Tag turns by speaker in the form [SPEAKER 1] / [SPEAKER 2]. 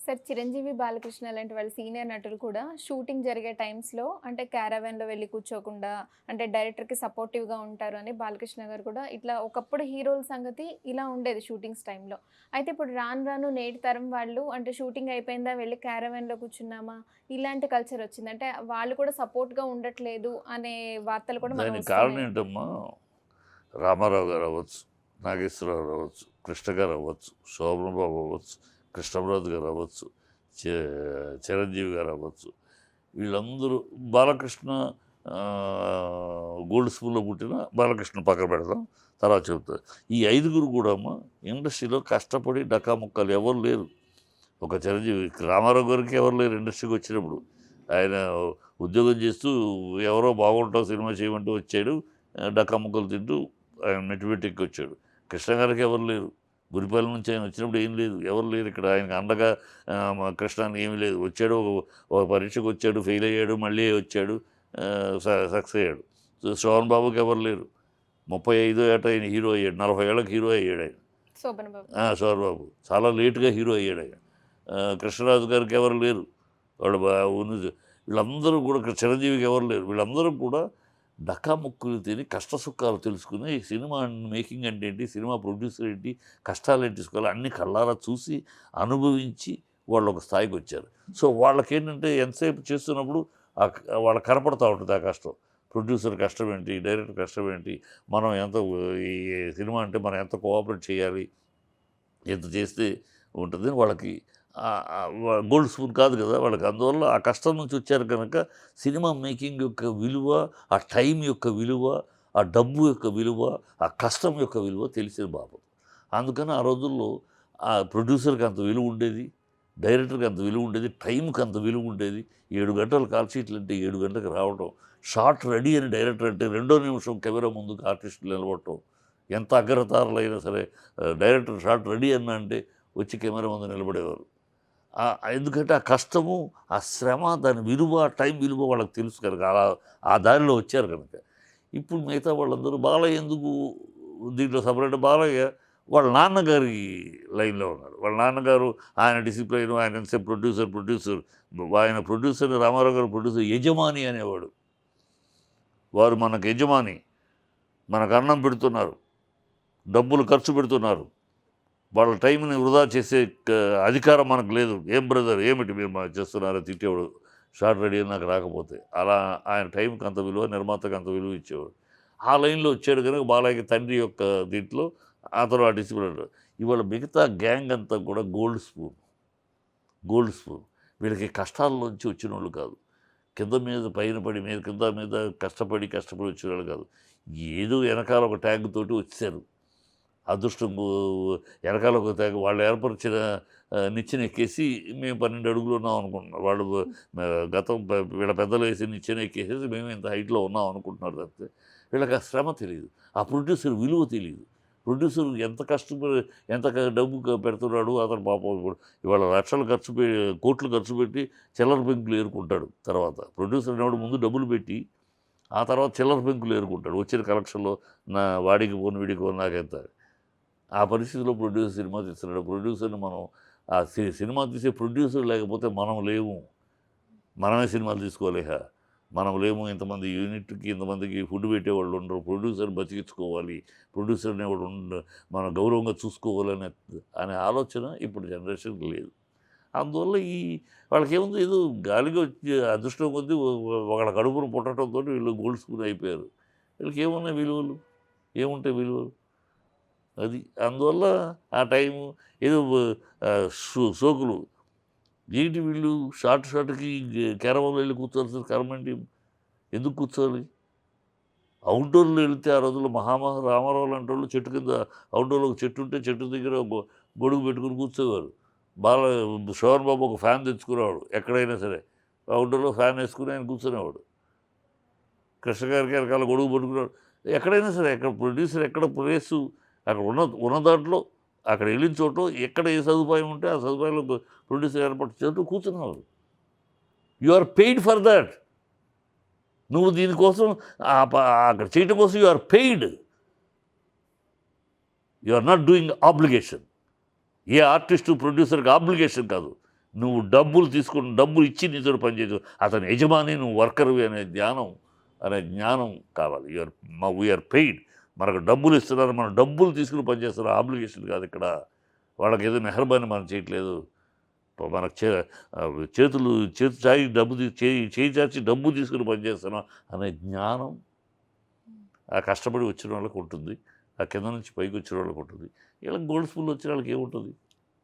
[SPEAKER 1] Sir 'Chiranjeevi Balakrishna' లాంటి వాళ్ళు senior నటులు కూడా షూటింగ్ జరిగే టైమ్స్‌లో అంటే క్యారవాన్‌లో వెళ్లి కూర్చోకుండా అంటే డైరెక్టర్‌కి సపోర్టివ్‌గా ఉంటారు అని బాలకృష్ణ గారు కూడా ఇట్లా ఒకప్పుడు హీరోల సంగతి ఇలా ఉండేది షూటింగ్స్ టైమ్‌లో. అయితే ఇప్పుడు రాను రాను నేటి తరం వాళ్ళు అంటే షూటింగ్ అయిపోయిందా వెళ్లి క్యారవాన్‌లో కూర్చున్నామా ఇలాంటి కల్చర్ వచ్చింది. అంటే వాళ్ళు కూడా సపోర్ట్‌గా ఉండట్లేదు అనే వార్తలు కూడా మనకు
[SPEAKER 2] దానికి కారణం
[SPEAKER 1] వస్తున్నాయి.
[SPEAKER 2] ఏంటమ్మా? రామారావు గారు అవ్వచ్చు, నాగేశ్వరరావు అవ్వచ్చు, కృష్ణ గారు అవ్వచ్చు, శోభన్ బాబు అవ్వచ్చు, కృష్ణరాజు గారు అవ్వచ్చు, చిరంజీవి గారు అవ్వచ్చు. వీళ్ళందరూ బాలకృష్ణ ఆ, గోల్డ్ స్కూల్లో పుట్టిన బాలకృష్ణ పక్కన పెడదాం, తర్వాత చెబుతారు. ఈ ఐదుగురు కూడా అమ్మ ఇండస్ట్రీలో కష్టపడి డకాముక్కలు ఎవరు లేరు. ఒక చిరంజీవి రామారావు గారికి ఎవరు లేరు ఇండస్ట్రీకి వచ్చినప్పుడు. ఆయన ఉద్యోగం చేస్తూ ఎవరో బాగుంటావు సినిమా చేయమంటూ వచ్చాడు. డక్కా ముక్కలు తింటూ ఆయన మెట్టుబెట్టెక్కి వచ్చాడు. కృష్ణ గారికి ఎవరు లేరు. గురిపాలెం నుంచి ఆయన వచ్చినప్పుడు ఏం లేదు, ఎవరు లేరు ఇక్కడ ఆయనకు అండగా. కృష్ణ అని ఏమీ లేదు. వచ్చాడు, ఒక పరీక్షకు వచ్చాడు, ఫెయిల్ అయ్యాడు, మళ్ళీ వచ్చాడు, సక్సెస్ అయ్యాడు. సో శోభన్ బాబుకి ఎవరు లేరు. 35 ఏట ఆయన హీరో అయ్యాడు, 40 ఏళ్ళకి హీరో అయ్యాడు ఆయన.
[SPEAKER 1] 'శోభన్ బాబు'.
[SPEAKER 2] శోభన్ బాబు చాలా లేటుగా హీరో అయ్యాడు ఆయన. కృష్ణరాజు గారికి ఎవరు లేరు. వాడు వీళ్ళందరూ కూడా చిరంజీవికి ఎవరు లేరు. వీళ్ళందరూ కూడా డకాముక్కులు తిని కష్ట సుఖాలు తెలుసుకుని సినిమా మేకింగ్ అంటే ఏంటి, సినిమా ప్రొడ్యూసర్ ఏంటి, కష్టాలు ఏంటి తీసుకోవాలి అన్ని కళ్ళారా చూసి అనుభవించి వాళ్ళు ఒక స్థాయికి వచ్చారు. సో వాళ్ళకేంటంటే ఎంతసేపు చేస్తున్నప్పుడు వాళ్ళకి కనపడతా ఉంటుంది ఆ కష్టం. ప్రొడ్యూసర్ కష్టం ఏంటి, డైరెక్టర్ కష్టం ఏంటి, మనం ఎంత ఈ సినిమా అంటే మనం ఎంత కోఆపరేట్ చేయాలి, ఎంత చేస్తే ఉంటుంది వాళ్ళకి. గోల్డ్ స్పూన్ కాదు కదా వాళ్ళకి. అందువల్ల ఆ కష్టం నుంచి వచ్చారు కనుక సినిమా మేకింగ్ యొక్క విలువ, ఆ టైం యొక్క విలువ, ఆ డబ్బు యొక్క విలువ, ఆ కష్టం యొక్క విలువ తెలిసేది బాబు. అందుకని ఆ రోజుల్లో ఆ ప్రొడ్యూసర్కి అంత విలువ ఉండేది, డైరెక్టర్కి అంత విలువ ఉండేది, టైంకి అంత విలువ ఉండేది. 7 గంటలు కాల్ షీట్లు అంటే 7 గంటలకు రావడం, షార్ట్ రెడీ అని డైరెక్టర్ అంటే రెండో నిమిషం కెమెరా ముందుకు ఆర్టిస్టులు నిలబడటం. ఎంత అగ్రతారులైనా సరే డైరెక్టర్ షార్ట్ రెడీ అన్నా అంటే వచ్చి కెమెరా ముందు నిలబడేవారు. ఎందుకంటే ఆ కష్టము, ఆ శ్రమ, దాని విలువ, టైం విలువ వాళ్ళకి తెలుసు కనుక అలా ఆ దారిలో వచ్చారు కనుక. ఇప్పుడు మిగతా వాళ్ళందరూ బాలయ్య ఎందుకు దీంట్లో సపరేట్? బాలయ్య వాళ్ళ నాన్నగారి లైన్లో ఉన్నాడు. వాళ్ళ నాన్నగారు ఆయన డిసిప్లైన్, ఆయన ఎంతసేపు ప్రొడ్యూసర్ ఆయన ప్రొడ్యూసర్, రామారావు గారు ప్రొడ్యూసర్ యజమాని అనేవాడు. వారు మనకు యజమాని, మనకు అన్నం పెడుతున్నారు, డబ్బులు ఖర్చు పెడుతున్నారు, వాళ్ళ టైంని వృధా చేసే అధికారం మనకు లేదు. ఏం బ్రదర్ ఏమిటి మీరు చేస్తున్నారో తిట్టేవాడు షార్ట్ రెడీ అని నాకు రాకపోతే. అలా ఆయన టైంకి అంత విలువ, నిర్మాతకు అంత విలువ ఇచ్చేవాడు. ఆ లైన్లో వచ్చాడు కనుక బాలయ్య తండ్రి యొక్క దీంట్లో అతను ఆ డిసిప్లిన్. ఇవాళ మిగతా గ్యాంగ్ అంతా కూడా గోల్డ్ స్పూన్. వీళ్ళకి కష్టాల్లోంచి వచ్చిన వాళ్ళు కాదు. కింద మీద పైన పడి మీద కింద మీద కష్టపడి వచ్చిన వాళ్ళు కాదు. ఏదో వెనకాల ఒక ట్యాగ్ తోటి వచ్చారు. అదృష్టం వెనకాల ఒక తెగ వాళ్ళు ఏర్పరిచిన నిచ్చెన ఎక్కేసి మేము 12 అడుగులు ఉన్నాం అనుకుంటున్నారు వాళ్ళు. గతం వీళ్ళ పెద్దలు వేసి నిచ్చెన ఎక్కేసేసి మేము ఇంత హైట్లో ఉన్నాం అనుకుంటున్నారు తప్పితే వీళ్ళకి ఆ శ్రమ తెలియదు, ఆ ప్రొడ్యూసర్ విలువ తెలియదు. ప్రొడ్యూసర్ ఎంత కష్టపడి ఎంత డబ్బు పెడుతున్నాడు అతను పాపం. ఇప్పుడు ఇవాళ లక్షలు కోట్లు ఖర్చు పెట్టి చిల్లర పెంకులు ఏరుకుంటాడు. తర్వాత ప్రొడ్యూసర్ అనేవాడు ముందు డబ్బులు పెట్టి ఆ తర్వాత చిల్లర పెంకులు ఏరుకుంటాడు. వచ్చిన కలెక్షన్లో నా వాడికి పోను వీడికి పోను నాకెంత. ఆ పరిస్థితిలో ప్రొడ్యూసర్ సినిమా తీస్తున్నాడు. ప్రొడ్యూసర్ని మనం ఆ సినిమా తీసే ప్రొడ్యూసర్ లేకపోతే మనం లేము. మనమే సినిమాలు తీసుకోలేక మనం లేము. ఇంతమంది యూనిట్కి ఇంతమందికి ఫుడ్ పెట్టేవాళ్ళు ఉండరు. ప్రొడ్యూసర్ బతికించుకోవాలి, ప్రొడ్యూసర్ అనేవాడు మనం గౌరవంగా చూసుకోవాలనే అనే ఆలోచన ఇప్పుడు జనరేషన్కి లేదు. అందువల్ల వాళ్ళకి ఏముంది, ఏదో గాలిగా వచ్చి అదృష్టం కొద్దీ ఒకళ్ళ కడుపును పుట్టడంతో వీళ్ళు గోల్డ్ స్పూన్ అయిపోయారు. వీళ్ళకి ఏమున్నాయి విలువలు, ఏముంటాయి విలువలు? అది అందువల్ల ఆ టైము ఏదో సోకులు ఏంటి వీళ్ళు షార్ట్కి క్యారవాన్లో వెళ్ళి కూర్చోాల్సిన కర్మ ఏంటి? ఎందుకు కూర్చోవాలి? అవుట్డోర్లో వెళితే ఆ రోజుల్లో రామారావు లాంటి వాళ్ళు చెట్టు కింద అవుట్డోర్లో ఒక చెట్టు ఉంటే చెట్టు దగ్గర గొడుగు పెట్టుకుని కూర్చోవారు. శోభన్ బాబు ఒక ఫ్యాన్ తెచ్చుకునేవాడు. ఎక్కడైనా సరే అవుట్డోర్లో ఫ్యాన్ వేసుకుని ఆయన కూర్చునేవాడు. కృష్ణ గారికి వెనకాల గొడుగు పట్టుకునేవాడు. ఎక్కడైనా సరే ఎక్కడ ప్రొడ్యూసర్ ఎక్కడ ప్లేసు అక్కడ ఉన్న దాంట్లో అక్కడ వెళ్ళిన చోట ఎక్కడ ఏ సదుపాయం ఉంటే ఆ సదుపాయంలో ప్రొడ్యూసర్ ఏర్పాటు చేస్తూ కూర్చున్నారు. You are paid for that. నువ్వు దీనికోసం అక్కడ చేయటం కోసం you are paid. You are not doing obligation. ఏ ఆర్టిస్టు ప్రొడ్యూసర్కి ఆబ్లిగేషన్ కాదు. నువ్వు డబ్బులు తీసుకుని డబ్బులు ఇచ్చి నీతో పనిచేయదు, అతని యజమాని నువ్వు వర్కర్వి అనే జ్ఞానం కావాలి. వీఆర్ పెయిడ్, మనకు డబ్బులు ఇస్తున్నారు, మనం డబ్బులు తీసుకుని పనిచేస్తున్నారు, ఆబ్లిగేషన్ కాదు ఇక్కడ. వాళ్ళకి ఏదో మెహర్బాని మనం చేయట్లేదు, మనకు చేతి చాయి చేయి చాచి డబ్బు తీసుకుని పనిచేస్తున్నాం అనే జ్ఞానం ఆ కష్టపడి వచ్చిన వాళ్ళకి ఉంటుంది, ఆ కింద నుంచి పైకి వచ్చిన వాళ్ళకి ఉంటుంది. ఇలా గోల్డ్ స్కూల్ వచ్చిన వాళ్ళకి ఏముంటుంది?